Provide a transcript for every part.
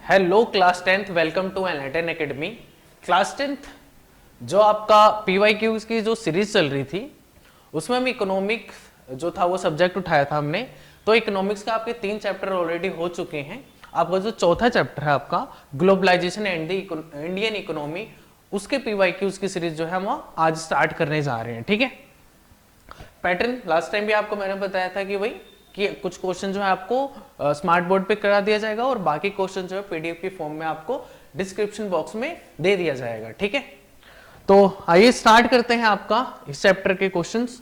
Hello class 10th, welcome to enlighten academy. Class 10th जो आपका PYQs की जो सीरीज चल रही थी उसमें हम इकोनॉमिक्स जो था वो सब्जेक्ट उठाया था हमने। तो इकोनॉमिक्स का आपके 3 चैप्टर ऑलरेडी हो चुके हैं। आपका जो चौथा चैप्टर है आपका globalisation and the Indian economy, उसके पीवाईक्यूज की सीरीज जो है हम आज स्टार्ट करने जा रहे हैं। ठीक है, पैटर्न लास्ट टाइम भी आपको मैंने बताया था कि भाई कि कुछ क्वेश्चन जो है आपको स्मार्ट बोर्ड पे करा दिया जाएगा और बाकी क्वेश्चन जो है पीडीएफ की फॉर्म में आपको डिस्क्रिप्शन बॉक्स में दे दिया जाएगा। ठीक है, तो आइए स्टार्ट करते हैं आपका इस चैप्टर के क्वेश्चंस।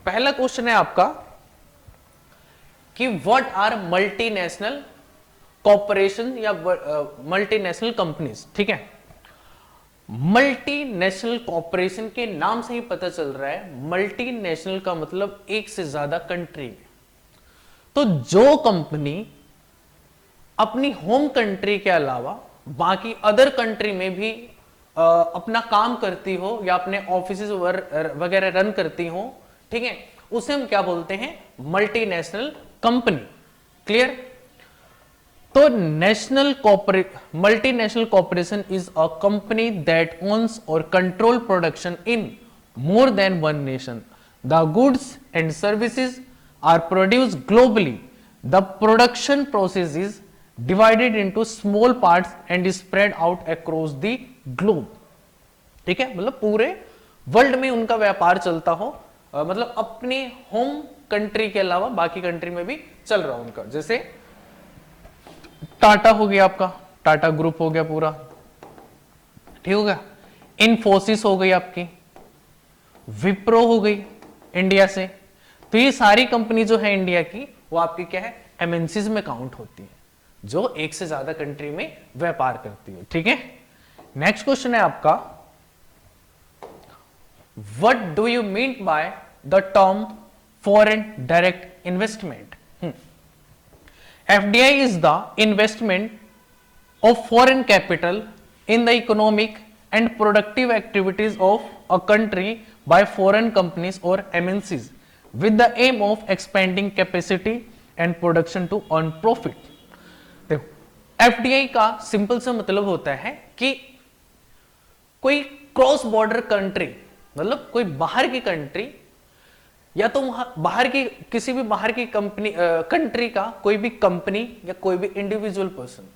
पहला क्वेश्चन है आपका कि व्हाट आर मल्टीनेशनल कॉर्पोरेशन या मल्टीनेशनल कंपनीज। ठीक है, मल्टीनेशनल कॉर्पोरेशन के नाम से ही पता चल रहा है मल्टीनेशनल का मतलब एक से ज्यादा कंट्री। तो जो कंपनी अपनी होम कंट्री के अलावा बाकी अदर कंट्री में भी अपना काम करती हो या अपने ऑफिस वगैरह रन करती हो, ठीक है, उसे हम क्या बोलते हैं? Multinational company. क्लियर? तो multinational corporation is a company that owns or control production in more than one nation. The goods and services are produced globally. The production process is divided into small parts and is spread out across the globe. ठीक है, मतलब पूरे world में उनका व्यापार चलता हो, मतलब अपने होम कंट्री के अलावा बाकी कंट्री में भी चल रहा उनका। जैसे टाटा हो गया, आपका टाटा ग्रुप हो गया पूरा, ठीक हो गया। इन्फोसिस हो गई आपकी, विप्रो हो गई इंडिया से। तो ये सारी कंपनी जो है इंडिया की वो आपकी क्या है? एमएनसीज में काउंट होती है, जो एक से ज्यादा कंट्री में व्यापार करती है। ठीक है, नेक्स्ट क्वेश्चन है आपका what do you mean by the term foreign direct investment? FDI is the investment of foreign capital in the economic and productive activities of a country bye foreign companies और MNCs with the aim of expanding capacity and production to earn profit। देखो FDI का simple सा मतलब होता है कि कोई cross border country, मतलब कोई बाहर की कंट्री या तो बाहर की किसी भी बाहर की कंपनी कंट्री का कोई भी कंपनी या कोई भी इंडिविजुअल पर्सन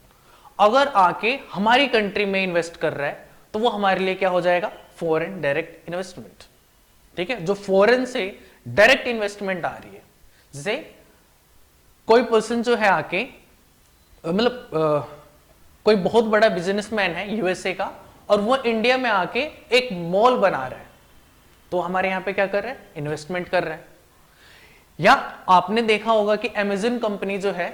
अगर आके हमारी कंट्री में इन्वेस्ट कर रहा है तो वो हमारे लिए क्या हो जाएगा? Foreign direct investment. ठीक है, जो फॉरेन से डायरेक्ट इन्वेस्टमेंट आ रही है। जैसे कोई पर्सन जो है आके, मतलब कोई बहुत बड़ा बिजनेसमैन है यूएसए का और वो इंडिया में आके एक मॉल बना रहा है, तो हमारे यहां पे क्या कर रहा है? इन्वेस्टमेंट कर रहा है। या आपने देखा होगा कि अमेज़न कंपनी जो है,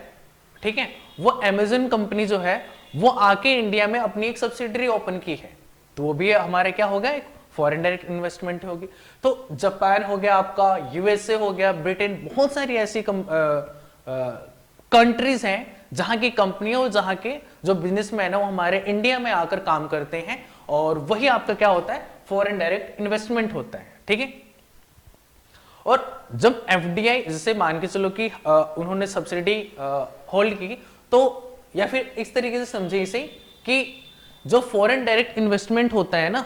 ठीक है, वो अमेज़न कंपनी जो है वो आके इंडिया में अपनी एक सब्सिडरी ओपन की है, तो वो भी हमारे क्या होगा? एक फॉरेन डायरेक्ट इन्वेस्टमेंट होगी। तो जापान हो गया आपका, यूएसए हो गया, ब्रिटेन, बहुत सारी ऐसी कंट्रीज हैं जहां की कंपनियां और जहां के जो बिजनेसमैन है वो हमारे इंडिया में आकर काम करते हैं, और वही आपका क्या होता है? फॉरेन डायरेक्ट इन्वेस्टमेंट होता है। ठीक है, और जब एफडीआई, जैसे मान के चलो कि उन्होंने सब्सिडी होल्ड की, तो या फिर इस तरीके से समझे इसे कि जो फॉरेन डायरेक्ट इन्वेस्टमेंट होता है ना,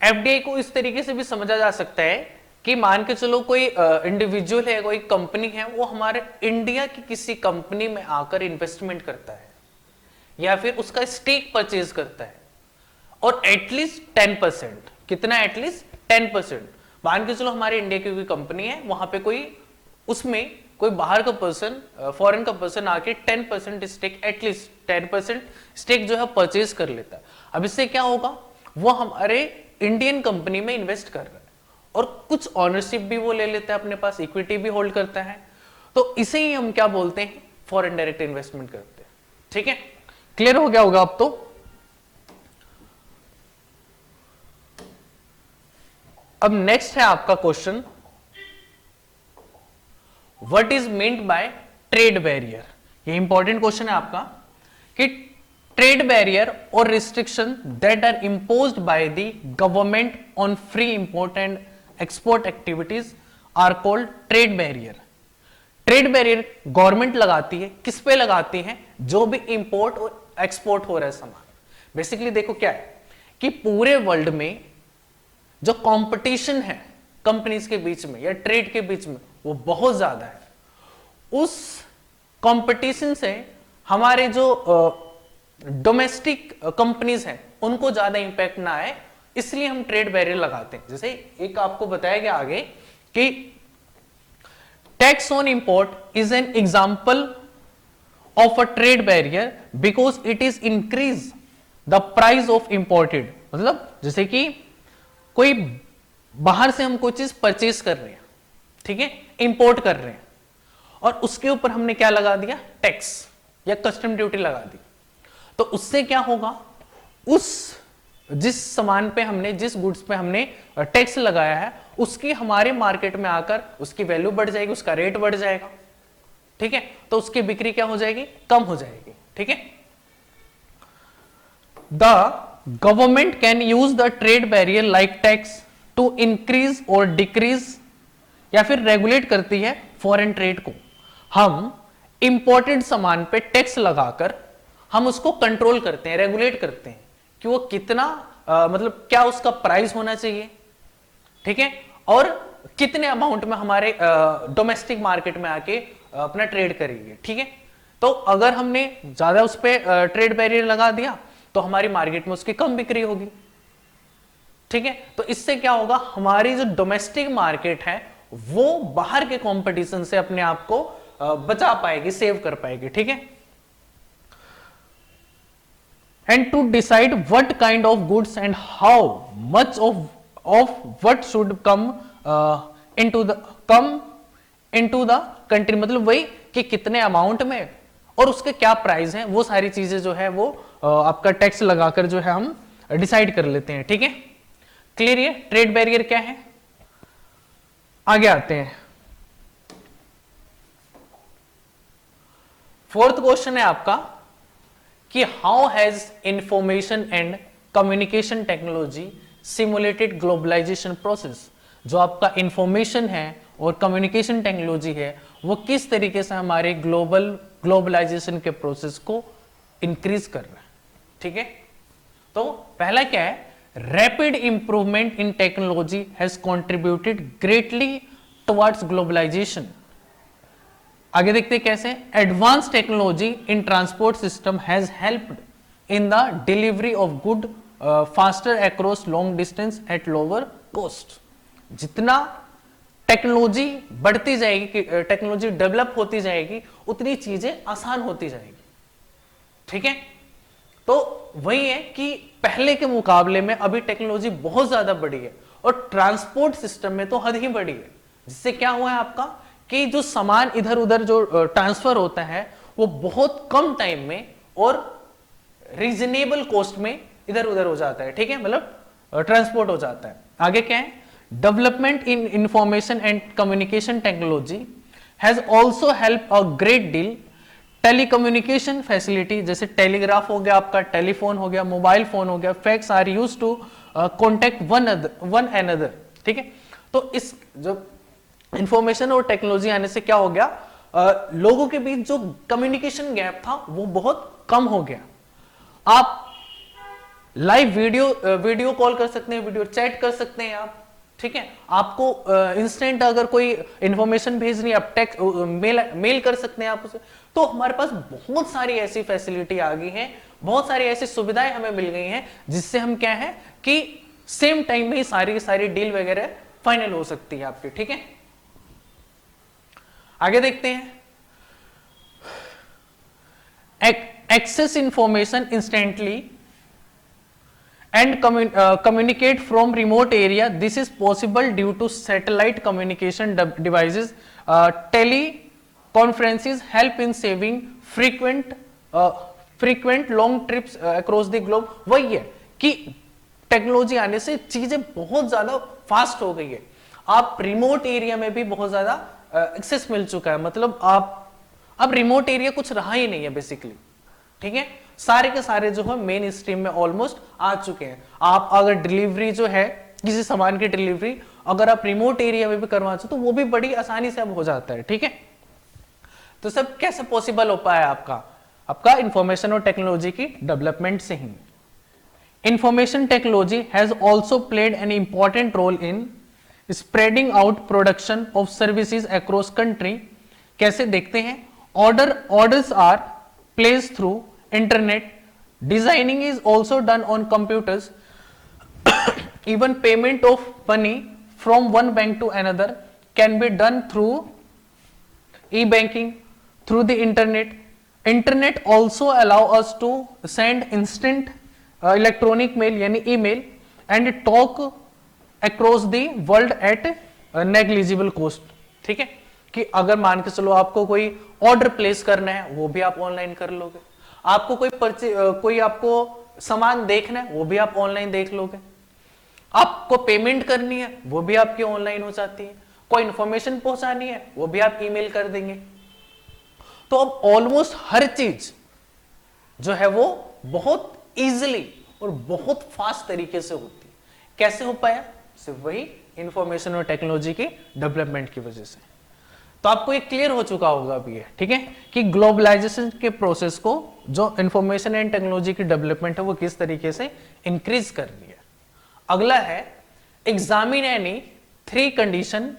एफडीआई को इस तरीके से भी समझा जा सकता है कि मान के चलो कोई इंडिविजुअल है, कोई कंपनी है, वो हमारे इंडिया की किसी कंपनी में आकर इन्वेस्टमेंट करता है या फिर उसका स्टेक परचेज करता है, और एटलीस्ट 10%, कितना? एटलीस्ट 10%। मान के चलो हमारे इंडिया की कोई कंपनी है, वहां पे कोई उसमें कोई बाहर का पर्सन, फॉरेन का पर्सन आके 10% स्टेक, एटलीस्ट 10% स्टेक जो है परचेज कर लेता है। अब इससे क्या होगा? वो हमारे इंडियन कंपनी में इन्वेस्ट कर रहा है और कुछ ऑनरशिप भी वो ले लेता है अपने पास, इक्विटी भी होल्ड करता है, तो इसे ही हम क्या बोलते हैं? फॉरेन डायरेक्ट इन्वेस्टमेंट करते हैं। ठीक है, क्लियर हो गया होगा अब तो। अब नेक्स्ट है आपका question what is meant by trade barrier. ये इंपॉर्टेंट क्वेश्चन है आपका कि trade barrier or restriction that are imposed by the government on free import and export activities are called trade barrier. Trade barrier government लगाती है, किस पे लगाती है? जो भी इंपोर्ट और एक्सपोर्ट हो रहा है सामान। बेसिकली देखो क्या है कि पूरे वर्ल्ड में जो कंपटीशन है कंपनीज के बीच में या ट्रेड के बीच में वो बहुत ज्यादा है। उस कंपटीशन से हमारे जो डोमेस्टिक कंपनीज हैं उनको ज्यादा इंपैक्ट ना आए, इसलिए हम ट्रेड बैरियर लगाते हैं। जैसे एक आपको बताया गया आगे कि tax on import is an example of a trade barrier because it is increase the price of imported. मतलब जैसे कि कोई बाहर से हम कोई चीज परचेज कर रहे हैं, ठीक है, इंपोर्ट कर रहे हैं, और उसके ऊपर हमने क्या लगा दिया? टैक्स या कस्टम ड्यूटी लगा दी। तो उससे क्या होगा? उस जिस सामान पे हमने, जिस गुड्स पे हमने टैक्स लगाया है, उसकी हमारे मार्केट में आकर उसकी वैल्यू बढ़ जाएगी, उसका रेट बढ़ जाएगा, ठीक है, तो उसकी बिक्री क्या हो जाएगी? कम हो जाएगी, ठीक है। The government can use the trade barrier like tax to increase और डिक्रीज, या फिर रेगुलेट करती है फॉरेन ट्रेड को। हम इंपोर्टेड सामान पे टैक्स लगाकर हम उसको कंट्रोल करते हैं, रेगुलेट करते हैं कि वो कितना मतलब क्या उसका प्राइस होना चाहिए, ठीक है, और कितने अमाउंट में हमारे डोमेस्टिक मार्केट में आके अपना ट्रेड करेंगे, ठीक है। तो अगर हमने ज्यादा उस पर ट्रेड बैरियर लगा दिया तो हमारी मार्केट में उसकी कम बिक्री होगी, ठीक है। तो इससे क्या होगा? हमारी जो डोमेस्टिक मार्केट है वो बाहर के कंपटीशन से अपने आप को बचा पाएगी, सेव कर पाएगी, ठीक है। And to decide what kind of goods and how much of what should come into the country, मतलब वही कि कितने अमाउंट में और उसके क्या प्राइस हैं, वो सारी चीजें जो है वो आपका टैक्स लगाकर जो है हम डिसाइड कर लेते हैं, ठीक है। क्लियर है ट्रेड बैरियर क्या है? आगे आते हैं। फोर्थ क्वेश्चन है आपका कि how has information and communication technology simulated globalisation process. जो आपका इंफॉर्मेशन है और कम्युनिकेशन टेक्नोलॉजी है वो किस तरीके से हमारे ग्लोबलाइजेशन के प्रोसेस को इंक्रीज कर रहा है, ठीक है। तो पहला क्या है? Rapid improvement in technology has contributed greatly towards globalisation. आगे देखते हैं कैसे। Advance technology in transport system has helped in the delivery of good faster across long distance at lower cost. जितना टेक्नोलॉजी बढ़ती जाएगी, टेक्नोलॉजी डेवलप होती जाएगी, उतनी चीजें आसान होती जाएगी, ठीक है। तो वही है कि पहले के मुकाबले में अभी टेक्नोलॉजी बहुत ज्यादा बढ़ी है और ट्रांसपोर्ट सिस्टम में तो हद ही बढ़ी है। जिससे क्या हुआ है आपका कि जो सामान इधर उधर जो ट्रांसफर होता है वो बहुत कम टाइम में और रीजनेबल कॉस्ट में इधर उधर हो जाता है, ठीक है, मतलब ट्रांसपोर्ट हो जाता है। आगे क्या है? Development in information and communication technology has also help a great deal telecommunication facility, जैसे टेलीग्राफ हो गया आपका, टेलीफोन हो गया, मोबाइल फोन हो गया, fax are use to contact one another, ठीक है। तो इस जो इंफॉर्मेशन और टेक्नोलॉजी आने से क्या हो गया? लोगों के बीच जो कम्युनिकेशन गैप था वो बहुत कम हो गया। आप लाइव वीडियो कॉल कर सकते हैं, वीडियो चैट कर सकते हैं आप, ठीक है। आपको इंस्टेंट अगर कोई इंफॉर्मेशन भेजनी है आप टेक्स्ट मेल कर सकते हैं आप उसे। तो हमारे पास बहुत सारी ऐसी फैसिलिटी आ गई है, बहुत सारी ऐसी सुविधाएं हमें मिल गई हैं जिससे हम क्या है कि सेम टाइम में ही सारी डील वगैरह फाइनल हो सकती है आपकी, ठीक है। आगे देखते हैं। Access information instantly and communicate from remote area. This is possible due to satellite communication devices. Teleconferences help in saving frequent long trips across the globe. वही है कि टेक्नोलॉजी आने से चीजें बहुत ज्यादा फास्ट हो गई है। आप रिमोट एरिया में भी बहुत ज्यादा एक्सेस मिल चुका है, मतलब आप अब रिमोट एरिया कुछ रहा ही नहीं है बेसिकली, ठीक है। सारे के सारे जो है मेन स्ट्रीम में ऑलमोस्ट आ चुके हैं। आप अगर डिलीवरी जो है किसी सामान की डिलीवरी अगर आप रिमोट एरिया में भी करवा चाहो तो वो भी बड़ी आसानी से अब हो जाता है, ठीक है। तो सब कैसे पॉसिबल हो पाया आपका, आपका इंफॉर्मेशन और टेक्नोलॉजी की डेवलपमेंट से ही। Information technology has also played an important role in spreading out production of services across country. कैसे देखते हैं, orders are placed through internet, designing is also done on computers, even payment of money from one bank to another can be done through e-banking, through the internet also allow us to send instant electronic mail यानी email and talk across the world at negligible cost, ठीक है। कि अगर मान के चलो आपको कोई ऑर्डर प्लेस करना है वो भी आप ऑनलाइन कर लोगे, आपको कोई आपको सामान देखना है वो भी आप ऑनलाइन देख लोगे, आपको पेमेंट करनी है वो भी आपकी ऑनलाइन हो जाती है, कोई इंफॉर्मेशन पहुंचानी है वो भी आप ईमेल कर देंगे। तो अब ऑलमोस्ट हर चीज जो है वो बहुत इजीली और बहुत फास्ट तरीके से होती है। कैसे हो पाया, सिर्फ वही इंफॉर्मेशन और टेक्नोलॉजी की डेवलपमेंट की वजह से। तो आपको ये क्लियर हो चुका होगा अभी ये, ठीक है, कि ग्लोबलाइजेशन के प्रोसेस को जो इंफॉर्मेशन एंड टेक्नोलॉजी की डेवलपमेंट है वो किस तरीके से इंक्रीज कर रही है। अगला है examine any 3 condition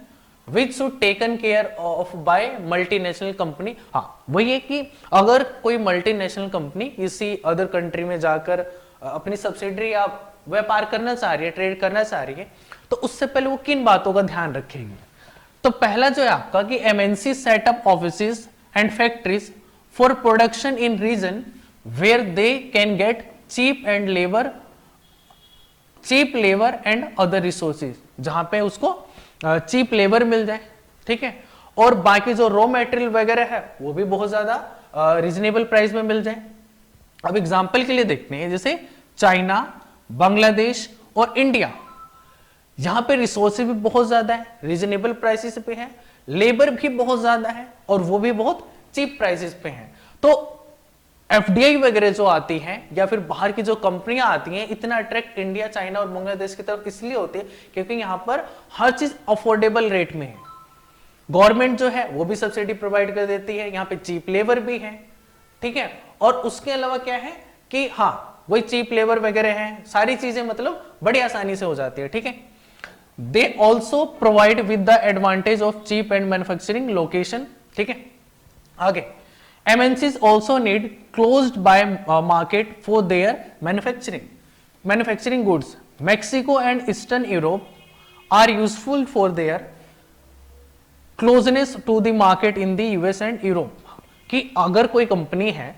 which should taken care of by multinational company. हाँ, वही है कि अगर कोई मल्टीनेशनल कंपनी किसी अदर कंट्री में जाकर अपनी सब्सिडरी या व्यापार करना चाह रही है, ट्रेड करना चाह रही है, तो उससे पहले वो किन बातों का ध्यान रखेगी। तो पहला जो है आपका कि MNC set up offices and factories for production in region where they can get cheap labour and other resources, जहां पे उसको चीप लेबर मिल जाए, ठीक है, और बाकी जो रॉ मटेरियल वगैरह है वो भी बहुत ज्यादा रीजनेबल प्राइस में मिल जाए। अब एग्जांपल के लिए देखते हैं, जैसे चाइना, बांग्लादेश और इंडिया, यहां पे रिसोर्सेज भी बहुत ज्यादा है, रीजनेबल प्राइसेस पे है, लेबर भी बहुत ज्यादा है और वो भी बहुत चीप प्राइसेस पे है। तो एफडीआई वगैरह जो आती है या फिर बाहर की जो कंपनियां आती हैं, इतना अट्रैक्ट इंडिया, चाइना और बांग्लादेश की तरफ इसलिए होती है क्योंकि यहां पर हर चीज अफोर्डेबल रेट में है। गवर्नमेंट जो है वो भी सब्सिडी प्रोवाइड कर देती है, यहाँ पे चीप लेबर भी है, ठीक है, और उसके अलावा क्या है कि हाँ वही चीप लेबर वगैरह है, सारी चीजें मतलब बड़ी आसानी से हो जाती है, ठीक है। They also provide with the advantage of cheap and manufacturing location, ठीक है। आगे MNCs also need closed by market for their manufacturing goods. Mexico and Eastern Europe are useful for their closeness to the market in the US and Europe। कि अगर कोई company है,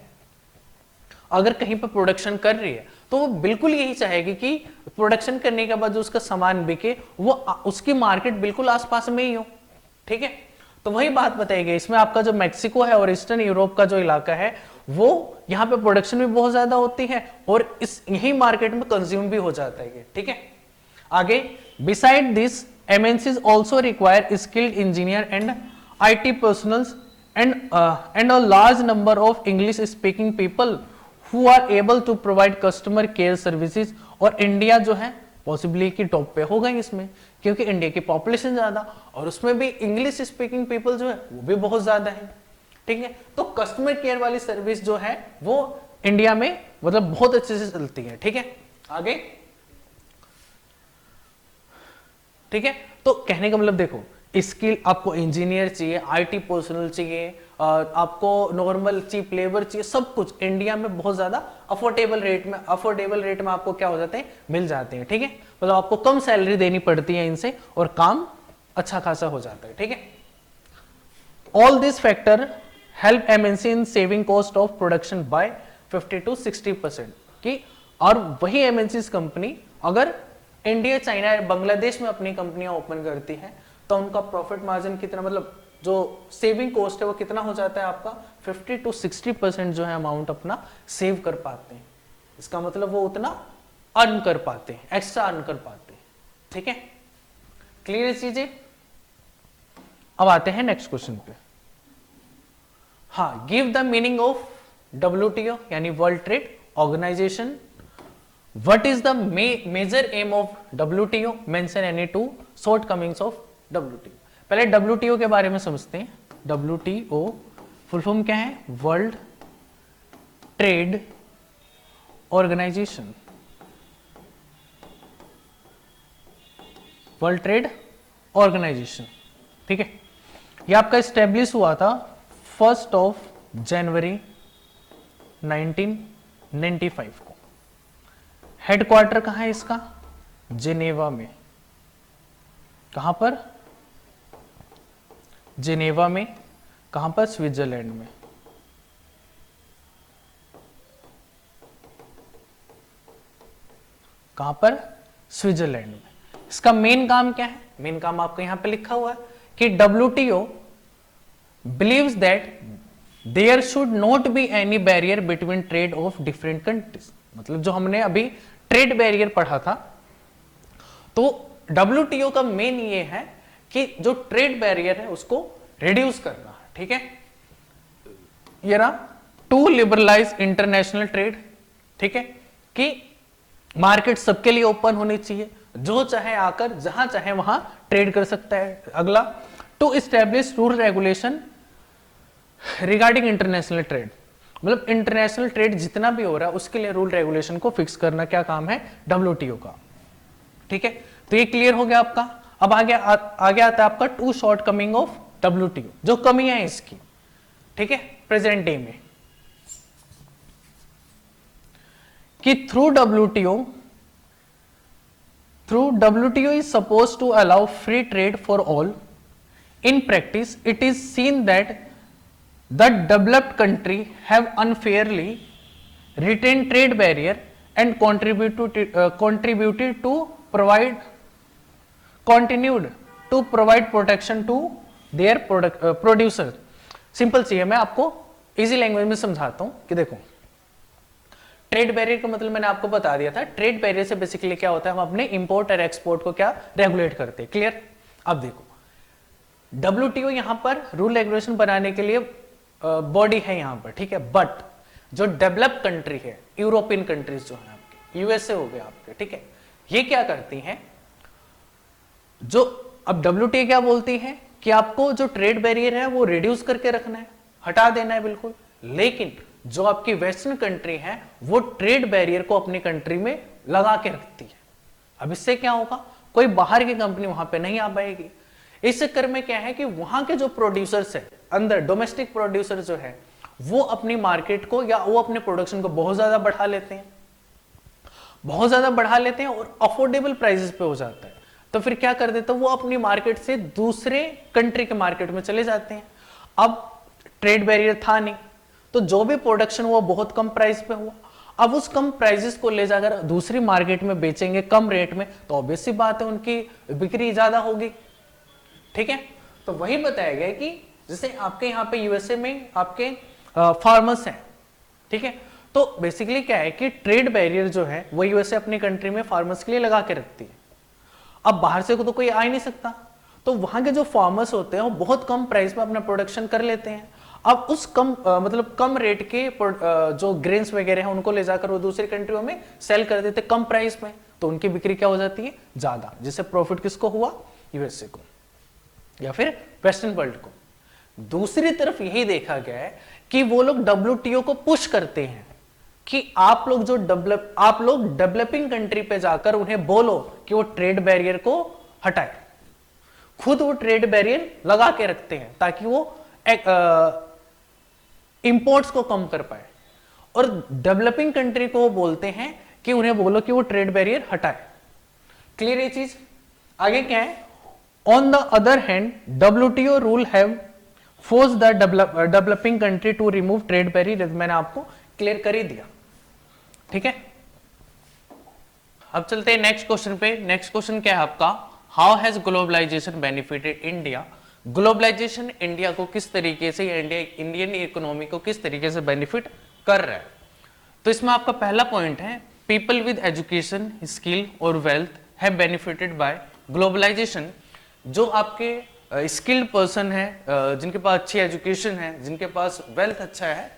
अगर कहीं पर प्रोडक्शन कर रही है तो वो बिल्कुल यही चाहेगी कि प्रोडक्शन करने के बाद जो उसका सामान बिके वो उसकी मार्केट बिल्कुल आसपास में ही हो, ठीक है। तो वही बात बताई गई इसमें, आपका जो मेक्सिको है और ईस्टर्न यूरोप का जो इलाका है वो यहाँ पे प्रोडक्शन भी बहुत ज्यादा होती है और इस यही मार्केट में कंज्यूम भी हो जाता है, ठीक है। आगे beside this MNCs also require skilled engineer and IT personals and a large number of English speaking people who are able to provide customer care services। और इंडिया जो है पॉसिबली की टॉप पे होगा इसमें, क्योंकि इंडिया की पॉपुलेशन ज्यादा और उसमें भी इंग्लिश स्पीकिंग पीपल जो है वो भी बहुत ज्यादा है, ठीक है। तो कस्टमर केयर वाली सर्विस जो है वो इंडिया में मतलब बहुत अच्छे से चलती है, ठीक है। आगे, ठीक है, तो कहने का मतलब देखो स्किल आपको इंजीनियर चाहिए, IT पर्सनल चाहिए, आपको नॉर्मल चीप लेबर चाहिए, सब कुछ इंडिया में बहुत ज्यादा अफोर्डेबल रेट में आपको क्या हो जाते हैं, मिल जाते हैं, ठीक है। मतलब आपको कम सैलरी देनी पड़ती है इनसे और काम अच्छा खासा हो जाता है, ठीक है। All this factor help MNC in saving cost of production by 50 to 60% की। और वही MNCs कंपनी अगर इंडिया, चाइना या बांग्लादेश में अपनी कंपनियां ओपन करती है तो उनका प्रॉफिट मार्जिन कितना, मतलब जो सेविंग कॉस्ट है वो कितना हो जाता है आपका 50 to 60% जो है अमाउंट अपना सेव कर पाते हैं। इसका मतलब वो उतना अर्न कर पाते हैं, एक्स्ट्रा अर्न कर पाते हैं, ठीक है। क्लियर चीजें। अब आते हैं नेक्स्ट क्वेश्चन पे। हाँ, give the meaning of WTO यानी world trade organisation. What is the major aim of WTO, mention any two shortcomings of WTO। पहले WTO के बारे में समझते हैं। WTO फुल फॉर्म क्या है? World trade organisation. World trade organisation, ठीक है। ये आपका स्टैब्लिश हुआ था 1 जनवरी 1995 को। हेडक्वार्टर कहां है इसका? जिनेवा में। कहां पर? जिनेवा में। कहां पर? स्विट्जरलैंड में। कहां पर? स्विट्जरलैंड में। इसका मेन काम क्या है? मेन काम आपको यहां पे लिखा हुआ है कि WTO believes that there should not be any barrier between trade of different countries। मतलब जो हमने अभी ट्रेड बैरियर पढ़ा था, तो WTO का मेन ये है कि जो ट्रेड बैरियर है उसको रिड्यूस करना है, ठीक है। ये रहा टू लिबरलाइज इंटरनेशनल ट्रेड, ठीक है, कि मार्केट सबके लिए ओपन होनी चाहिए, जो चाहे आकर जहां चाहे वहां ट्रेड कर सकता है। अगला, to establish rule regulation regarding international trade. मतलब इंटरनेशनल ट्रेड जितना भी हो रहा है उसके लिए रूल रेगुलेशन को फिक्स करना क्या काम है? WTO का, ठीक है। तो ये क्लियर हो गया आपका। अब आगे आता है आपका two shortcoming of WTO, जो कमियां है इसकी, ठीक है, प्रेजेंट डे में, कि through WTO is supposed to allow free trade for all. In practice, it is seen that the developed country have unfairly retained trade barrier and continued to provide protection to their producers. Simple सी है, मैं आपको easy language में समझाता हूं कि देखो, trade barrier का मतलब मैंने आपको बता दिया था। ट्रेड बैरियर से बेसिकली क्या होता है? हम अपने इंपोर्ट और एक्सपोर्ट को क्या रेगुलेट करते हैं। क्लियर? अब देखो, WTO यहां पर रूल रेगुलेशन बनाने के लिए बॉडी है यहां पर, ठीक है। बट जो डेवलप्ड कंट्री है, यूरोपियन कंट्रीज जो है आपके, USA हो गए आपके, ठीक है, ये क्या करती हैं? जो अब WTO क्या बोलती है कि आपको जो ट्रेड बैरियर है वो रिड्यूस करके रखना है, हटा देना है बिल्कुल। लेकिन जो आपकी वेस्टर्न कंट्री है वो ट्रेड बैरियर को अपनी कंट्री में लगा के रखती है। अब इससे क्या होगा? कोई बाहर की कंपनी वहां पे नहीं आ पाएगी। इस चक्कर में क्या है कि वहां के जो प्रोड्यूसर्स है, अंदर डोमेस्टिक प्रोड्यूसर जो है, वो अपनी मार्केट को या वो अपने प्रोडक्शन को बहुत ज्यादा बढ़ा लेते हैं और अफोर्डेबल प्राइसेस पे हो जाता है। तो फिर क्या कर देता है? वो अपनी मार्केट से दूसरे कंट्री के मार्केट में चले जाते हैं। अब ट्रेड बैरियर था नहीं, तो जो भी प्रोडक्शन हुआ बहुत कम प्राइस पे हुआ। अब उस कम प्राइसेस को ले जाकर दूसरी मार्केट में बेचेंगे कम रेट में, तो ऑब्वियस सी बात है उनकी बिक्री ज्यादा होगी, ठीक है। तो वही बताया गया कि जैसे आपके यहाँ पे USA में आपके फार्मर्स हैं, ठीक है, तो बेसिकली क्या है कि ट्रेड बैरियर जो है वो USA अपनी कंट्री में फार्मर्स के लिए लगा के रखती है। अब बाहर से तो कोई आ ही नहीं सकता, तो वहां के जो फार्मर्स होते हैं वो बहुत कम प्राइस में अपना प्रोडक्शन कर लेते हैं। अब उस मतलब कम रेट के जो ग्रेन्स वगैरह हैं उनको ले जाकर वो दूसरी कंट्रियों में सेल कर देते कम प्राइस में, तो उनकी बिक्री क्या हो जाती है? ज्यादा, जिससे प्रॉफिट किसको हुआ? USA को या फिर वेस्टर्न वर्ल्ड को। दूसरी तरफ यही देखा गया है कि वो लोग WTO को पुश करते हैं कि आप लोग डेवलपिंग कंट्री पे जाकर उन्हें बोलो कि वो ट्रेड बैरियर को हटाए। खुद वो ट्रेड बैरियर लगा के रखते हैं ताकि वो इंपोर्ट्स को कम कर पाए, और डेवलपिंग कंट्री को वो बोलते हैं कि उन्हें बोलो कि वो ट्रेड बैरियर हटाए। क्लियर ये चीज? आगे क्या है? On the other hand, WTO rule have force the developing country to remove trade barrier. मैंने आपको क्लियर कर ही दिया, ठीक है। अब चलते हैं नेक्स्ट क्वेश्चन पे। नेक्स्ट क्वेश्चन क्या है आपका? How has globalisation benefited India? Globalisation India को किस तरीके से, इंडियन इकोनॉमी को किस तरीके से बेनिफिट कर रहा है? तो इसमें आपका पहला पॉइंट है, पीपल विद एजुकेशन, स्किल और wealth have benefited by globalisation. जो आपके स्किल्ड पर्सन है, जिनके पास अच्छी एजुकेशन है, जिनके पास वेल्थ अच्छा है,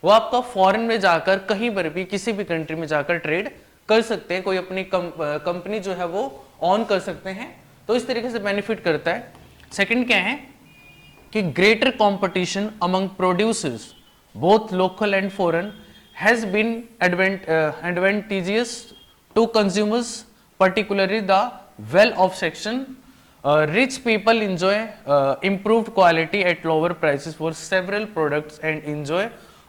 वो आपका फॉरेन में जाकर कहीं पर भी किसी भी कंट्री में जाकर ट्रेड कर सकते हैं। कोई अपनी कंपनी जो है वो ऑन कर सकते हैं, तो इस तरीके से बेनिफिट करता है। सेकंड क्या है कि greater competition among producers both local and foreign has been advantageous to consumers, particularly the well-off section. Rich people enjoy improved quality at lower prices for several products and enjoy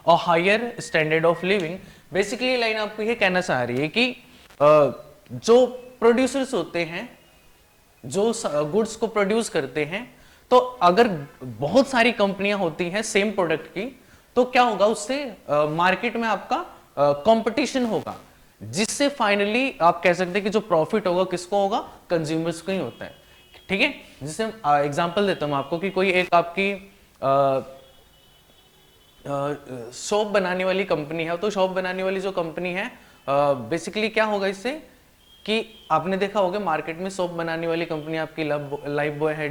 a higher standard of living. Basically line आपको ये कहना चाह रही है कि जो producers होते हैं, जो गुड्स को प्रोड्यूस करते हैं, तो अगर बहुत सारी कंपनियां होती हैं सेम प्रोडक्ट की, तो क्या होगा, उससे मार्केट में आपका कंपटीशन होगा, जिससे फाइनली आप कह सकते हैं कि जो प्रॉफिट होगा किसको होगा, कंज्यूमर्स को ही होता है। ठीक है, जिससे एग्जांपल देता हूं आपको कि कोई एक आपकी शॉप बनाने वाली कंपनी है, तो शॉप बनाने वाली जो कंपनी है बेसिकली क्या होगा इससे कि आपने देखा होगा मार्केट में सोप बनाने वाली कंपनी आपकी लाइफ बॉय है,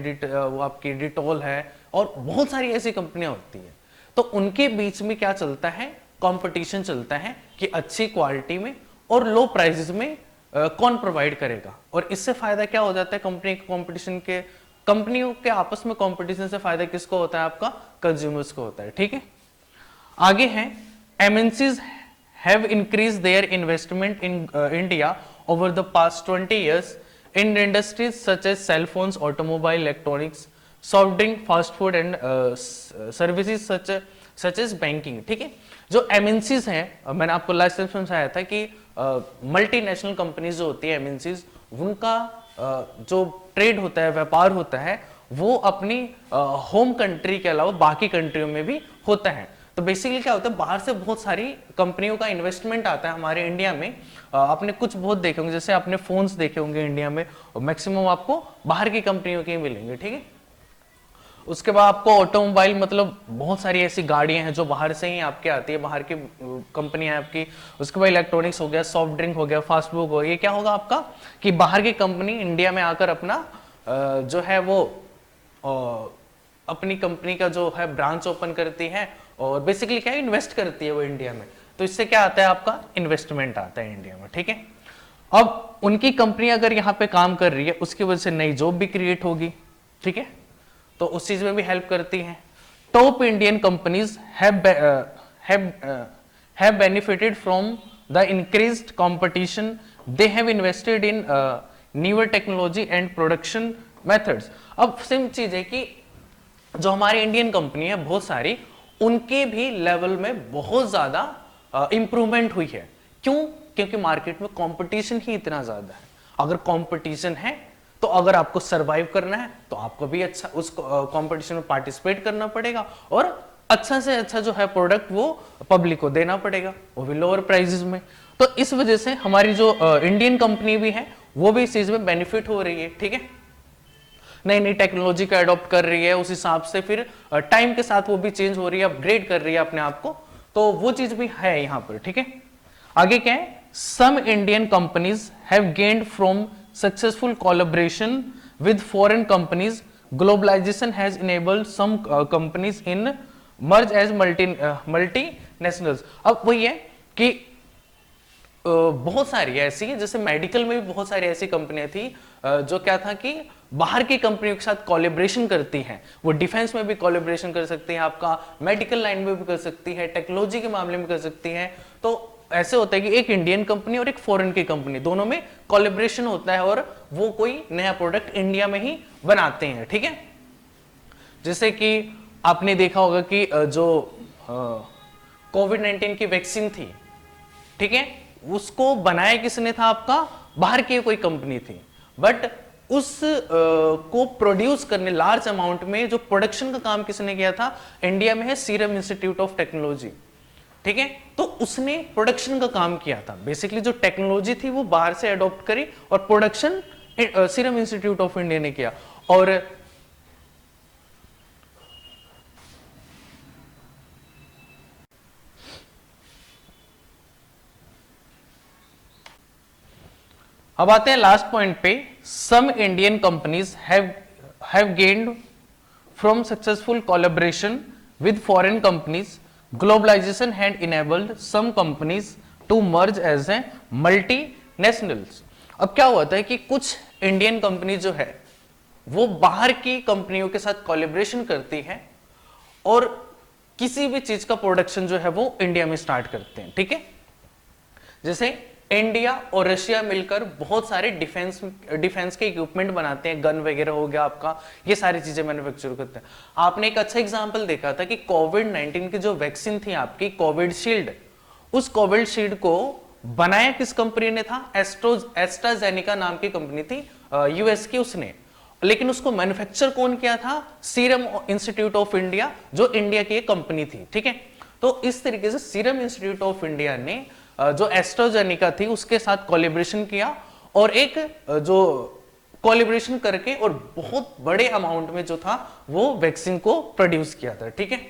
वो आपकी डिटॉल है, और बहुत सारी ऐसी कंपनियां होती हैं। तो उनके बीच में क्या चलता है, कंपटीशन चलता है कि अच्छी क्वालिटी में और लो प्राइसेस में कौन प्रोवाइड करेगा, और इससे फायदा क्या हो जाता है, कंपनियों के आपस में कंपटीशन से फायदा किसको होता है, आपका कंज्यूमर्स को होता है। ठीक है, आगे है MNCs have increased their investment in India over the past 20 years in industries such as cell phones, automobile, electronics, soft drink, fast food and services such as banking. ठीक है, जो MNCs हैं, मैंने आपको लास्ट टाइम समझाया था कि multinational companies जो होती है MNCs, उनका जो ट्रेड होता है, व्यापार होता है, वो अपनी होम कंट्री के अलावा बाकी कंट्रियों में भी होता है। तो बेसिकली क्या होता है, बाहर से बहुत सारी कंपनियों का इन्वेस्टमेंट आता है हमारे इंडिया में। आपने कुछ बहुत देखे होंगे, जैसे आपने फोन्स देखे होंगे इंडिया में, और मैक्सिमम आपको बाहर की कंपनियों के ही मिलेंगे। ठीक है, उसके बाद आपको ऑटोमोबाइल, मतलब बहुत सारी ऐसी गाड़ियां हैं जो बाहर से ही आपके आती है, बाहर की कंपनियां आपकी। उसके बाद इलेक्ट्रॉनिक्स हो गया, सॉफ्ट ड्रिंक हो गया, फास्ट फूड हो गया। ये क्या होगा आपका कि बाहर की कंपनी इंडिया में आकर अपना जो है वो अपनी कंपनी का जो है ब्रांच ओपन करती है, और बेसिकली क्या इन्वेस्ट करती है वो इंडिया में। तो इससे क्या आता है, आपका इन्वेस्टमेंट आता है इंडिया में। ठीक है, अब उनकी कंपनी अगर यहाँ पे काम कर रही है, उसकी वजह से नई जॉब भी क्रिएट होगी। ठीक है, तो उस चीज में भी हेल्प करती है। Top Indian companies have benefited from the increased competition, they have invested in newer technology and production methods. अब सेम चीज है कि जो हमारी इंडियन कंपनी है बहुत सारी, उनके भी लेवल में बहुत ज्यादा इंप्रूवमेंट हुई है। क्यों? क्योंकि मार्केट में कंपटीशन ही इतना ज्यादा है। अगर कंपटीशन है तो अगर आपको सरवाइव करना है तो आपको भी अच्छा उस कंपटीशन में पार्टिसिपेट करना पड़ेगा, और अच्छा से अच्छा जो है प्रोडक्ट वो पब्लिक को देना पड़ेगा, वो भी लोअर प्राइसेस में। तो इस वजह से हमारी जो इंडियन कंपनी भी है वो भी इस चीज में बेनिफिट हो रही है। ठीक है, नई नई टेक्नोलॉजी का अडॉप्ट कर रही है, उस हिसाब से फिर टाइम के साथ वो भी चेंज हो रही है, अपग्रेड कर रही है अपने आप को। तो वो चीज भी है यहाँ पर। ठीक है, आगे क्या है, some Indian companies have gained from successful collaboration with foreign companies, globalisation has enabled some companies in merge as multinationals. अब वही है कि बहुत सारी ऐसी है, जैसे मेडिकल में भी बहुत सारी ऐसी कंपनियां थी जो क्या था कि बाहर की कंपनियों के साथ कोलैबोरेशन करती हैं। वो डिफेंस में भी कोलैबोरेशन कर सकती हैं, आपका मेडिकल लाइन में भी कर सकती है, टेक्नोलॉजी के मामले में कर सकती हैं। तो ऐसे होता है कि एक इंडियन कंपनी और एक फॉरेन की कंपनी दोनों में कोलैबोरेशन होता है, और वो कोई नया प्रोडक्ट इंडिया में ही बनाते हैं। ठीक है, जैसे कि आपने देखा होगा कि जो कोविड-19 की वैक्सीन थी, ठीक है, उसको बनाया किसने था, आपका बाहर की कोई कंपनी थी, बट उस को प्रोड्यूस करने लार्ज अमाउंट में जो प्रोडक्शन का काम किसने किया था, इंडिया में है सीरम इंस्टीट्यूट ऑफ टेक्नोलॉजी। ठीक है, तो उसने प्रोडक्शन का काम किया था। बेसिकली जो टेक्नोलॉजी थी वो बाहर से अडॉप्ट करी, और production serum institute of India ने किया। और अब आते हैं लास्ट पॉइंट पे, some Indian companies have gained from successful collaboration with foreign companies, globalisation had enabled some companies to merge as a multinationals. अब क्या होता है कि कुछ इंडियन कंपनी जो है वो बाहर की कंपनियों के साथ कोलैबोरेशन करती है और किसी भी चीज का प्रोडक्शन जो है वो इंडिया में स्टार्ट करते हैं, ठीक है। जैसे इंडिया और रशिया मिलकर बहुत सारे डिफेंस के इक्विपमेंट बनाते हैं, गन वगैरह हो गया आपका, ये सारी चीजें मैन्युफैक्चर करते हैं। आपने एक अच्छा एग्जांपल देखा था कि कोविड-19 की जो वैक्सीन थी आपकी कोविशील्ड, उस कोविशील्ड को बनाया किस कंपनी ने था? एस्ट्राजेनेका नाम की कंपनी थी यूएस की, उसने। लेकिन उसको मैन्युफैक्चर कौन किया था? सीरम इंस्टीट्यूट ऑफ इंडिया, जो इंडिया की एक कंपनी थी, ठीक है। तो इस तरीके से सीरम इंस्टीट्यूट ऑफ इंडिया ने जो एस्ट्राजेनेका थी उसके साथ कोलैबोरेशन किया और एक जो कोलैबोरेशन करके और बहुत बड़े अमाउंट में जो था वो वैक्सीन को प्रोड्यूस किया था, ठीक है।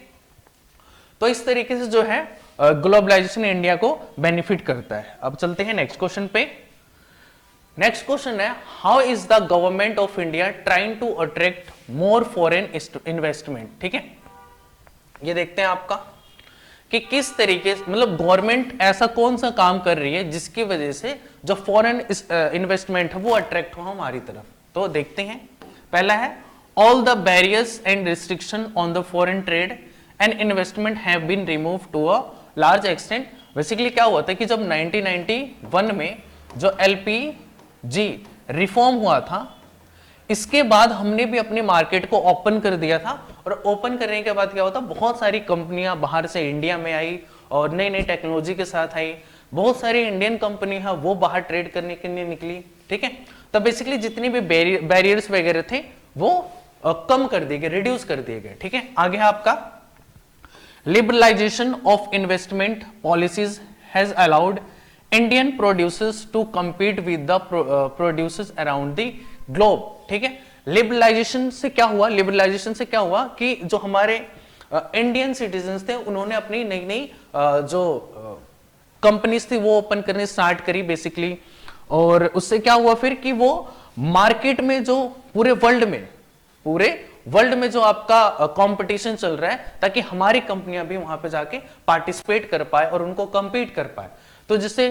तो इस तरीके से जो है ग्लोबलाइजेशन इंडिया को बेनिफिट करता है। अब चलते हैं नेक्स्ट क्वेश्चन पे। नेक्स्ट क्वेश्चन है, how is the government of India trying to attract more foreign investment, ठीक है। ये देखते हैं आपका कि किस तरीके से, मतलब गवर्नमेंट ऐसा कौन सा काम कर रही है जिसकी वजह से जो फॉरेन इन्वेस्टमेंट है वो अट्रैक्ट हो हमारी तरफ। तो देखते हैं, पहला है all the barriers and restriction on the foreign trade and investment have been remove to a large extent. Basically क्या हुआ था कि जब 1991 में जो एलपीजी रिफॉर्म हुआ था, इसके बाद हमने भी अपने मार्केट को ओपन कर दिया था और ओपन करने के बाद क्या होता, बहुत सारी कंपनियां बाहर से इंडिया में आई और नई नई टेक्नोलॉजी के साथ आई। बहुत सारी इंडियन कंपनी है वो बाहर ट्रेड करने के लिए निकली, ठीक है। तो बेसिकली जितनी भी बैरियर्स वगैरह थे वो कम कर दिए गए, रिड्यूस कर दिए गए, ठीक है। आगे है आपका liberalisation of investment policies has allowed Indian producers to compete with the producers around the globe, ठीक है। लिबरलाइजेशन से क्या हुआ? लिबरलाइजेशन से क्या हुआ कि जो हमारे इंडियन सिटीजन्स थे उन्होंने अपनी नई नई जो कंपनीज थी वो ओपन करने स्टार्ट करी बेसिकली। और उससे क्या हुआ फिर कि वो मार्केट में जो पूरे वर्ल्ड में जो आपका कंपटीशन चल रहा है, ताकि हमारी कंपनियां भी वहां पे जाके पार्टिसिपेट कर पाए और उनको कंपीट कर पाए। तो जिससे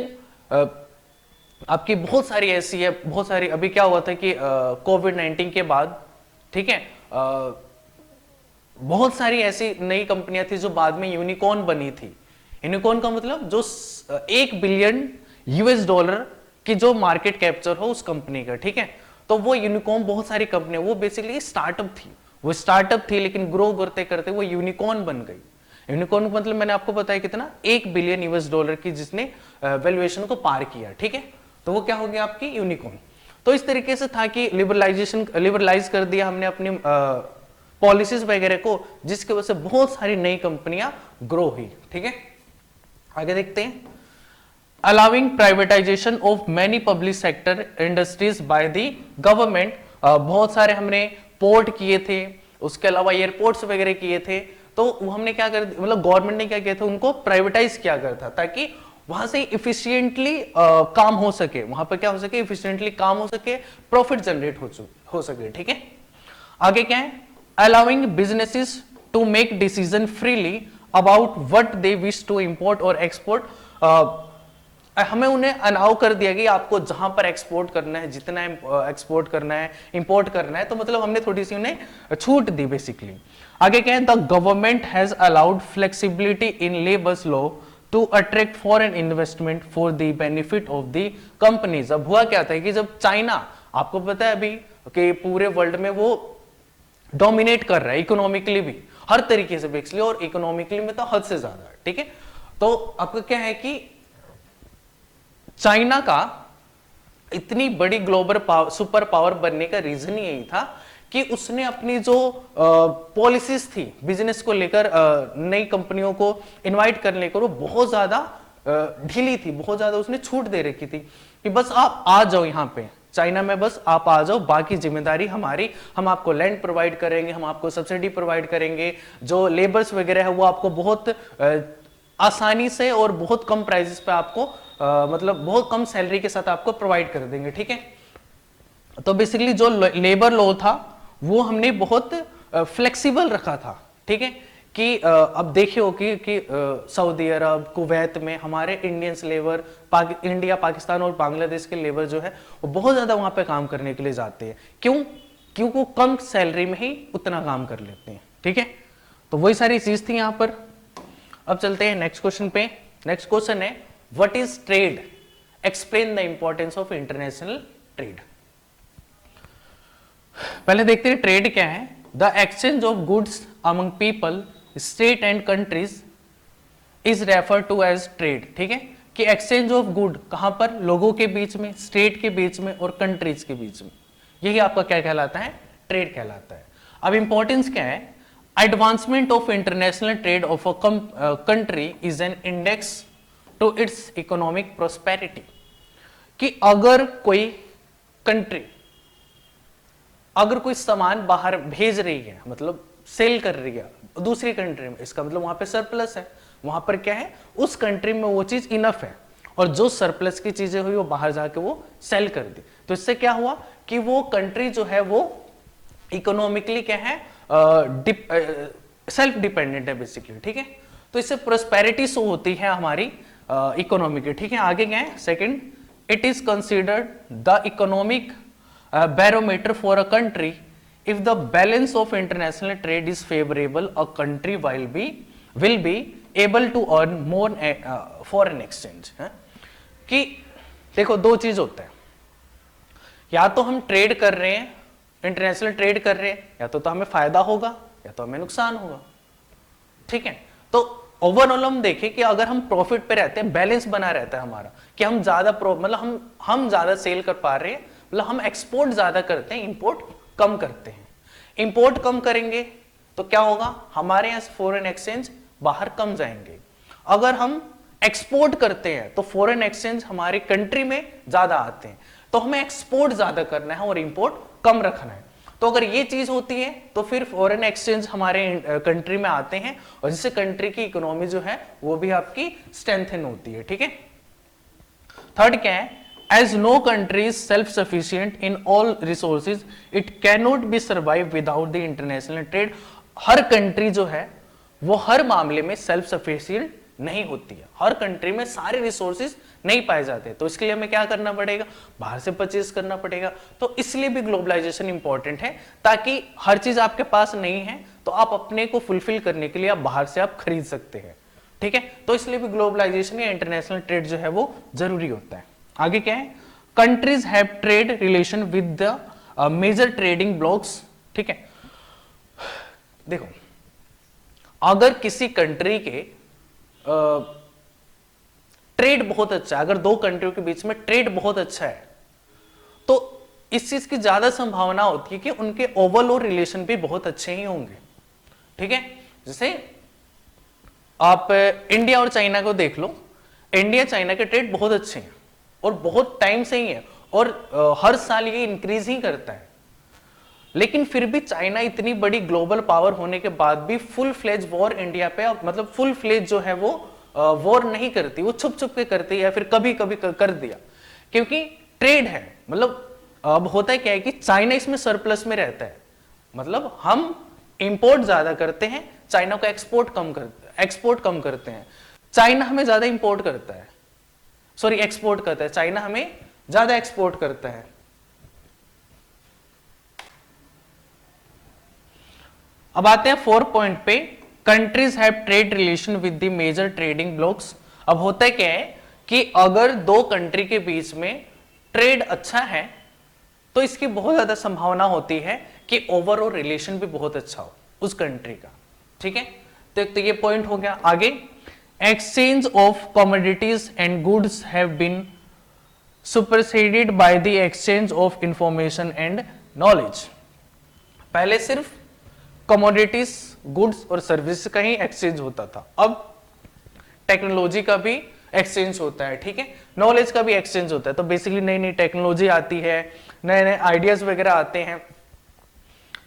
आपकी बहुत सारी ऐसी है, बहुत सारी, अभी क्या हुआ था कि कोविड-19 के बाद, ठीक है, बहुत सारी ऐसी नई कंपनियां थी जो बाद में यूनिकॉर्न बनी थी। यूनिकॉर्न का मतलब जो $1 बिलियन की जो मार्केट कैप्चर हो उस कंपनी का, ठीक है। तो वो यूनिकॉर्न, बहुत सारी कंपनियां, वो बेसिकली स्टार्टअप थी लेकिन ग्रो करते करते वो यूनिकॉर्न बन गई। यूनिकॉर्न मतलब मैंने आपको बताया कितना, $1 बिलियन की, जिसने वैल्यूएशन को पार किया, ठीक है। तो वो क्या हो गया आपकी यूनिकॉर्न। तो इस तरीके से था कि लिबरलाइज कर दिया हमने अपनी पॉलिसीज वगैरह को, जिसकी वजह से बहुत सारी नई कंपनियां ग्रो हुई, ठीक है। आगे देखते हैं, allowing privatisation of many public sector industries by the government. बहुत सारे हमने पोर्ट किए थे, उसके अलावा एयरपोर्ट्स वगैरह किए थे। तो हमने क्या कर, मतलब गवर्नमेंट ने क्या किया था, उनको प्राइवेटाइज किया गया था ताकि वहां से इफिशिएंटली काम हो सके, वहां पर क्या हो सके, इफिशिएंटली काम हो सके, प्रॉफिट जनरेट हो सके, ठीक है। आगे क्या है, allowing businesses to make decision freely about what they wish to import और एक्सपोर्ट। हमें उन्हें अलाउ कर दिया कि आपको जहां पर एक्सपोर्ट करना है, जितना एक्सपोर्ट करना है, इंपोर्ट करना है, तो मतलब हमने थोड़ी सी उन्हें छूट दी बेसिकली। आगे क्या है, the government has allowed flexibility in labours law to attract foreign investment for the benefit of the companies. अब हुआ क्या था कि जब चाइना, आपको पता है अभी कि पूरे वर्ल्ड में वो डोमिनेट कर रहा है इकोनॉमिकली भी, हर तरीके से बेसिकली, और इकोनॉमिकली में तो हद से ज्यादा, ठीक है। तो आपका क्या है कि चाइना का इतनी बड़ी ग्लोबल सुपर पावर बनने का रीजन यही था कि उसने अपनी जो पॉलिसीज थी बिजनेस को लेकर, नई कंपनियों को इनवाइट करने को, वो बहुत ज्यादा ढीली थी, बहुत ज्यादा उसने छूट दे रखी थी कि बस आप आ जाओ यहाँ पे चाइना में, बस आप आ जाओ, बाकी जिम्मेदारी हमारी, हम आपको लैंड प्रोवाइड करेंगे, हम आपको सब्सिडी प्रोवाइड करेंगे, जो लेबर्स वगैरह है वो आपको बहुत आसानी से और बहुत कम प्राइसेस पे आपको मतलब बहुत कम सैलरी के साथ आपको प्रोवाइड कर देंगे, ठीक है। तो बेसिकली जो लेबर लॉ था वो हमने बहुत फ्लेक्सिबल रखा था, ठीक है, कि अब देखे हो कि सऊदी अरब, कुवैत में हमारे इंडियंस लेबर, इंडिया, पाकिस्तान और बांग्लादेश के लेबर जो है वो बहुत ज्यादा वहां पे काम करने के लिए जाते हैं। क्यों? क्योंकि वो कम सैलरी में ही उतना काम कर लेते हैं। ठीक है, तो वही सारी चीज थी यहां पर। अब चलते हैं नेक्स्ट क्वेश्चन पे। नेक्स्ट क्वेश्चन है what is trade, explain the importance of international trade. पहले देखते हैं ट्रेड क्या है। The exchange of goods among people, state and countries is refer to as trade. ठीक है, कि एक्सचेंज ऑफ गुड कहां पर, लोगों के बीच में, स्टेट के बीच में और कंट्रीज के बीच में, यही आपका क्या कहलाता है, ट्रेड कहलाता है। अब इंपॉर्टेंस क्या है, advancement of international trade of a country is an index to its economic prosperity. कि अगर कोई कंट्री, अगर कोई सामान बाहर भेज रही है, मतलब सेल कर रही है दूसरी कंट्री में, इसका मतलब वहां पे सरप्लस है, वहां पर क्या है, उस कंट्री में वो चीज इनफ है, और जो सरप्लस की चीजें हुई वो बाहर जाके वो सेल कर दी। तो इससे क्या हुआ कि वो कंट्री जो है वो इकोनॉमिकली क्या है, सेल्फ डिपेंडेंट है बेसिकली। ठीक है, तो इससे प्रोस्पेरिटी शो होती है हमारी इकोनॉमी की। ठीक है, आगे क्या है, second, it is considered the economic barometer for a country if the balance of international trade is favorable, a country will be able to earn more foreign exchange। कि देखो दो चीज होता है, या तो हम ट्रेड कर रहे हैं, इंटरनेशनल ट्रेड कर रहे हैं, या तो हमें फायदा होगा या तो हमें नुकसान होगा। ठीक है, तो ओवरऑल हम देखें कि अगर हम प्रॉफिट पे रहते हैं, बैलेंस बना रहता है हमारा, कि हम ज्यादा मतलब हम ज्यादा सेल कर पा रहे हैं, मतलब हम एक्सपोर्ट ज्यादा करते हैं, इंपोर्ट कम करते हैं। इंपोर्ट कम करेंगे तो क्या होगा, हमारे यहां फॉरेन एक्सचेंज बाहर कम जाएंगे। अगर हम एक्सपोर्ट करते हैं तो फॉरेन एक्सचेंज हमारी कंट्री में ज्यादा आते हैं। तो हमें एक्सपोर्ट ज्यादा करना है और इंपोर्ट कम रखना है। तो अगर ये चीज होती है तो फिर फॉरेन एक्सचेंज हमारे कंट्री में आते हैं, और जिससे कंट्री की इकोनॉमी जो है वो भी आपकी स्ट्रेंथन होती है। ठीक है, थर्ड क्या है, as no country is self sufficient in all resources, it cannot be survive without the international trade। Her country जो है वो हर मामले में सेल्फ सफिशिएंट नहीं होती है, हर कंट्री में सारे रिसोर्सेज नहीं पाए जाते, तो इसके लिए हमें क्या करना पड़ेगा, बाहर से परचेज करना पड़ेगा। तो इसलिए भी ग्लोबलाइजेशन इंपॉर्टेंट है, ताकि हर चीज आपके पास नहीं है तो आप अपने को फुलफिल करने के लिए आप बाहर से आप खरीद सकते हैं। ठीक है, तो इसलिए भी ग्लोबलाइजेशन या इंटरनेशनल ट्रेड जो है वो जरूरी होता है। आगे क्या है, countries have trade relation with the major trading blocs. ठीक है, देखो अगर किसी कंट्री के ट्रेड बहुत अच्छा है, अगर दो कंट्रियों के बीच में ट्रेड बहुत अच्छा है, तो इस चीज की ज्यादा संभावना होती है कि उनके ओवरऑल रिलेशन भी बहुत अच्छे ही होंगे। ठीक है, जैसे आप इंडिया और चाइना को देख लो, इंडिया चाइना के ट्रेड बहुत अच्छे हैं और बहुत टाइम से ही है, और हर साल ये इंक्रीज ही करता है। लेकिन फिर भी चाइना इतनी बड़ी ग्लोबल पावर होने के बाद भी फुल फ्लेज वॉर इंडिया पे, मतलब फुल फ्लेज जो है वो वॉर नहीं करती, वो छुप छुप के करती है, या फिर कभी कभी कर दिया, क्योंकि ट्रेड है। मतलब अब होता है क्या है कि चाइना इसमें सरप्लस में रहता है, मतलब हम इंपोर्ट ज्यादा करते हैं, चाइना को एक्सपोर्ट कम करते हैं। चाइना हमें ज्यादा इंपोर्ट करता है, सॉरी एक्सपोर्ट करता है, चाइना हमें ज्यादा एक्सपोर्ट करता है। अब आते हैं 4 पॉइंट पे, countries have trade relation with the major trading blocs. अब होता है क्या है कि अगर दो कंट्री के बीच में ट्रेड अच्छा है तो इसकी बहुत ज्यादा संभावना होती है कि ओवरऑल रिलेशन भी बहुत अच्छा हो उस कंट्री का। ठीक है, तो ये पॉइंट हो गया। आगे, exchange of commodities and goods have been superseded by the exchange of information and knowledge। पहले सिर्फ कमोडिटीज, गुड्स और सर्विस का ही एक्सचेंज होता था, अब टेक्नोलॉजी का भी एक्सचेंज होता है। ठीक है, नॉलेज का भी एक्सचेंज होता है। तो बेसिकली नई नई टेक्नोलॉजी आती है, नए नए आइडियाज वगैरह आते हैं,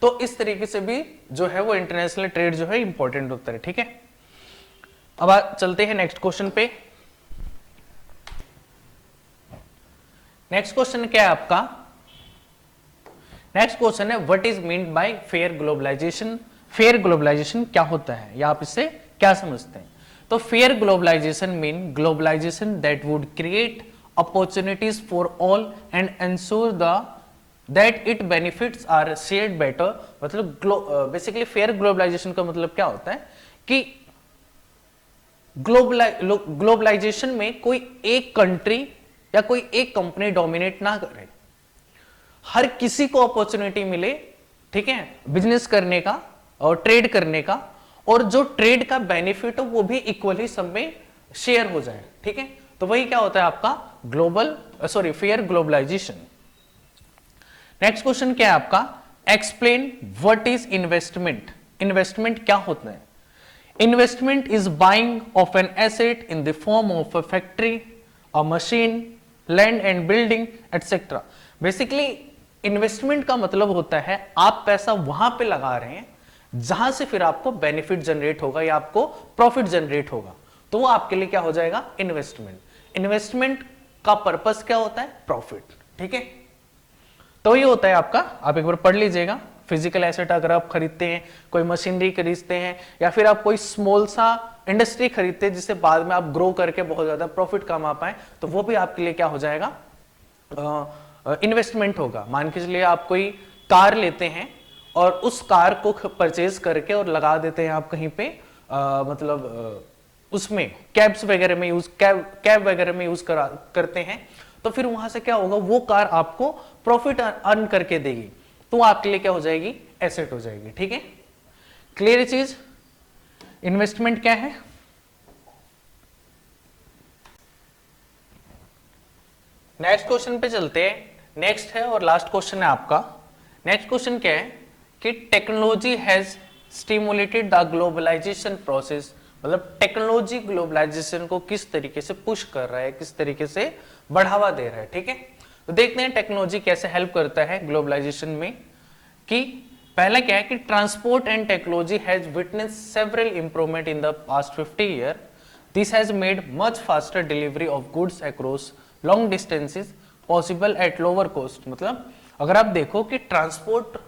तो इस तरीके से भी जो है वो इंटरनेशनल ट्रेड जो है इंपॉर्टेंट होता है। ठीक है, अब चलते हैं नेक्स्ट क्वेश्चन पे। नेक्स्ट क्वेश्चन क्या है आपका, नेक्स्ट क्वेश्चन है what is mean by fair globalisation. Fair globalisation क्या होता है या आप इससे क्या समझते हैं? तो fair globalisation mean globalisation that would create opportunities for all and ensure the that it benefits are shared better. मतलब बेसिकली फेयर ग्लोबलाइजेशन का मतलब क्या होता है कि ग्लोबलाइजेशन में कोई एक कंट्री या कोई एक कंपनी डोमिनेट ना करे, हर किसी को अपॉर्चुनिटी मिले, ठीक है, बिजनेस करने का और ट्रेड करने का, और जो ट्रेड का बेनिफिट हो वो भी इक्वली सब में शेयर हो जाए, ठीक है। तो वही क्या होता है आपका फेयर ग्लोबलाइजेशन। नेक्स्ट क्वेश्चन क्या है आपका, explain what is investment. Investment क्या होता है? Investment is buying of an asset in the form of a factory, a machine, land and building etcetera. Basically investment का मतलब होता है आप पैसा वहां पे लगा रहे हैं जहां से फिर आपको बेनिफिट जनरेट होगा या आपको प्रॉफिट जनरेट होगा, तो वो आपके लिए क्या हो जाएगा, इन्वेस्टमेंट। इन्वेस्टमेंट का पर्पस क्या होता है, प्रॉफिट, ठीक है। तो ये होता है आपका, आप एक बार पढ़ लीजिएगा, फिजिकल एसेट अगर आप खरीदते हैं, कोई मशीनरी खरीदते हैं, या फिर आप कोई स्मॉल सा इंडस्ट्री खरीदते हैं जिससे बाद में आप ग्रो करके बहुत ज्यादा प्रॉफिट कमा पाए, तो वो भी आपके लिए क्या हो जाएगा, इन्वेस्टमेंट होगा। मान के चलिए आप कोई कार लेते हैं और उस कार को परचेज करके और लगा देते हैं आप कहीं पे, उसमें कैब्स वगैरह में कैब वगैरह में यूज करते हैं, तो फिर वहां से क्या होगा, वो कार आपको प्रॉफिट अर्न करके देगी, तो आपके लिए क्या हो जाएगी, एसेट हो जाएगी, ठीक है। क्लियर चीज, इन्वेस्टमेंट क्या है। नेक्स्ट क्वेश्चन पे चलते हैं। नेक्स्ट है और लास्ट क्वेश्चन है आपका। नेक्स्ट क्वेश्चन क्या है कि technology has stimulated the globalisation process. मतलब टेक्नोलॉजी ग्लोबलाइजेशन को किस तरीके से पुश कर रहा है, किस तरीके से बढ़ावा दे रहा है, ठीक है। तो देखते हैं टेक्नोलॉजी कैसे हेल्प करता है ग्लोबलाइजेशन में। कि पहला क्या है कि transport and technology has witness several improvement in the past 50 year. This has made much faster delivery of goods across long distances possible at lower cost. मतलब अगर आप देखो कि ट्रांसपोर्ट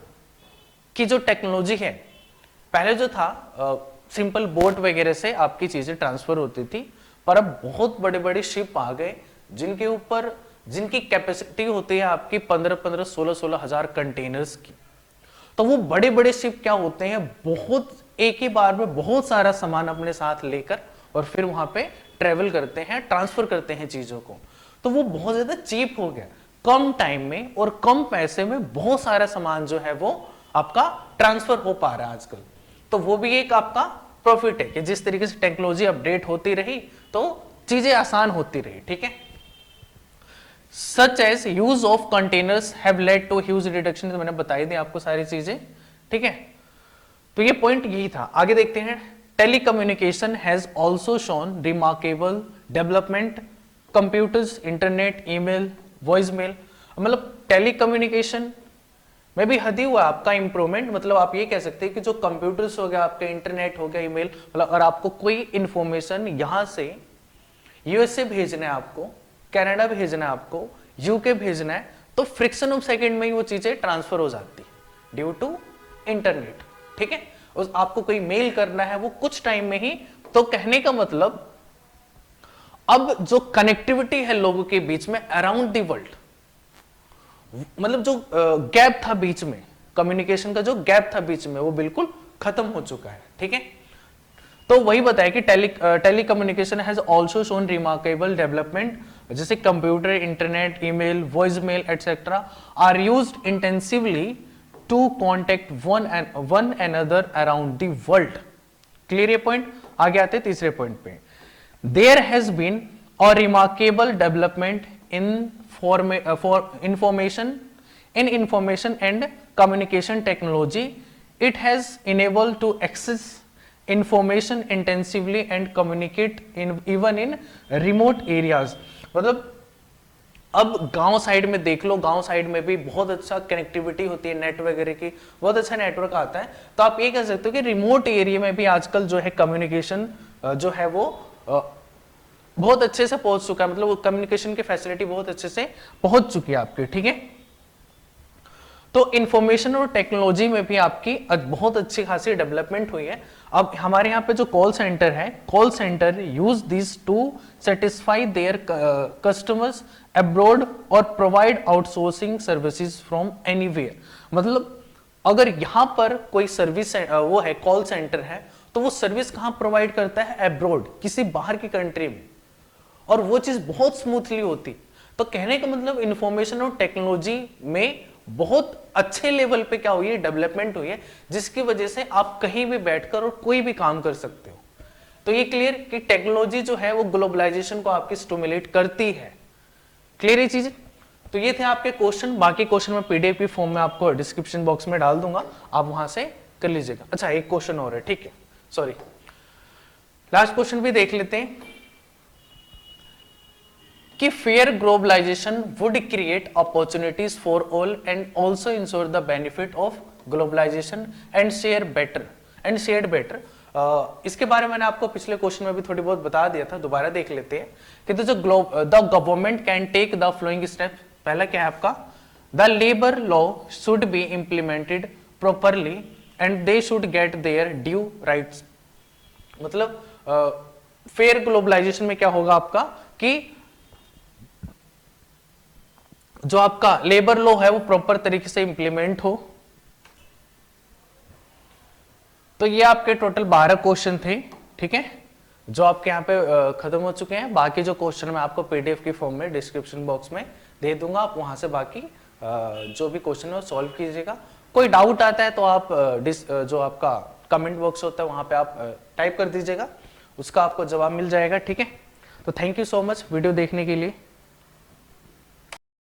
की जो टेक्नोलॉजी है, पहले जो था सिंपल बोट वगैरह से आपकी चीजें ट्रांसफर होती थी, पर अब बहुत बड़े बड़े शिप आ गए जिनकी कैपेसिटी होती है आपकी 15-15, 16-16 हजार कंटेनर्स की। तो वो बड़े बड़े शिप क्या होते हैं, बहुत एक ही बार में बहुत सारा सामान अपने साथ लेकर और फिर वहां पे ट्रेवल करते हैं, ट्रांसफर करते हैं चीजों को। तो वो बहुत ज्यादा चीप हो गया, कम टाइम में और कम पैसे में बहुत सारा सामान जो है वो आपका ट्रांसफर हो पा रहा है आजकल। तो वो भी एक आपका प्रॉफिट है कि जिस तरीके से टेक्नोलॉजी अपडेट होती रही तो चीजें आसान होती रही, ठीक है। Such as use of containers have led to huge reduction, मैंने बताई दी आपको सारी चीजें, ठीक है। तो ये पॉइंट यही था। आगे देखते हैं। Telecommunication has also shown remarkable development, computers, internet, email, voice mail. मतलब टेलीकम्युनिकेशन में भी हद ही हुआ आपका इंप्रूवमेंट। मतलब आप ये कह सकते हैं कि जो कंप्यूटर्स हो गया, आपका इंटरनेट हो गया, ईमेल, मतलब अगर आपको कोई इंफॉर्मेशन यहां से यूएसए भेजना है, आपको कनाडा भेजना है, आपको यूके भेजना है, तो फ्रिक्शन ऑफ सेकंड में ही वो चीजें ट्रांसफर हो जाती ड्यू टू इंटरनेट, ठीक है। उस आपको कोई मेल करना है वो कुछ टाइम में ही। तो कहने का मतलब अब जो कनेक्टिविटी है लोगों के बीच में अराउंड द वर्ल्ड, मतलब जो गैप था बीच में, कम्युनिकेशन का जो गैप था बीच में, वो बिल्कुल खत्म हो चुका है, ठीक है। तो वही बताया कि telecommunication has also shown remarkable development, जैसे computer, internet, email, voice mail etcetera are used intensively to contact one another around the world. Clear ये पॉइंट। आगे आते तीसरे पॉइंट पे। There has been a remarkable development in information and communication technology. It has enabled to access information intensively and communicate even in remote areas. मतलब अब गांव side में देख लो, गांव साइड में भी बहुत अच्छा कनेक्टिविटी होती है, नेट वगैरह की बहुत अच्छा नेटवर्क आता है। तो आप ये कह सकते हो कि रिमोट एरिया में भी आजकल जो है कम्युनिकेशन जो है वो बहुत अच्छे से पहुंच चुका है। मतलब कम्युनिकेशन की फैसिलिटी बहुत अच्छे से पहुंच चुकी है आपकी, ठीक है। तो इंफॉर्मेशन और टेक्नोलॉजी में भी आपकी बहुत अच्छी खासी डेवलपमेंट हुई है। अब हमारे यहाँ पे जो कॉल सेंटर है, call centre use this to satisfy their customers abroad और provide outsourcing services from anywhere. मतलब अगर यहाँ पर कोई सर्विस वो है कॉल सेंटर है, तो वो सर्विस कहाँ प्रोवाइड करता है? अब्रॉड, किसी बाहर की कंट्री में, और वो चीज बहुत स्मूथली होती। तो कहने का मतलब इंफॉर्मेशन और टेक्नोलॉजी में बहुत अच्छे लेवल पे क्या हुई है? डेवलपमेंट हुई है, जिसकी वजह से आप कहीं भी बैठकर और कोई भी काम कर सकते हो। तो ये क्लियर कि टेक्नोलॉजी जो है वो ग्लोबलाइजेशन को आपकी स्टिमुलेट करती है। क्लियर ये चीज? तो ये थे आपके क्वेश्चन। बाकी क्वेश्चन मैं पीडीएफ फॉर्म में आपको डिस्क्रिप्शन बॉक्स में डाल दूंगा, आप वहां से कर लीजिएगा। अच्छा, एक क्वेश्चन और है, ठीक है, सॉरी, लास्ट क्वेश्चन भी देख लेते हैं कि fair globalisation would create opportunities for all and also ensure the benefit of globalisation and shared better. इसके बारे में मैंने आपको पिछले क्वेश्चन में भी थोड़ी बहुत बता दिया था, दोबारा देख लेते हैं कि the government can take the following steps. पहला क्या है आपका? The labour law should be implemented properly and they should get their due rights. मतलब फेयर ग्लोबलाइजेशन में क्या होगा आपका कि जो आपका लेबर लॉ है वो प्रॉपर तरीके से इंप्लीमेंट हो। तो ये आपके टोटल 12 क्वेश्चन थे, ठीक है, जो आपके यहाँ पे खत्म हो चुके हैं। बाकी जो क्वेश्चन मैं आपको पीडीएफ की फॉर्म में डिस्क्रिप्शन बॉक्स में दे दूंगा, आप वहां से बाकी जो भी क्वेश्चन है वो सॉल्व कीजिएगा। कोई डाउट आता है तो आप जो आपका कमेंट बॉक्स होता है वहां पे आप टाइप कर दीजिएगा, उसका आपको जवाब मिल जाएगा, ठीक है। तो thank you so much video देखने के लिए।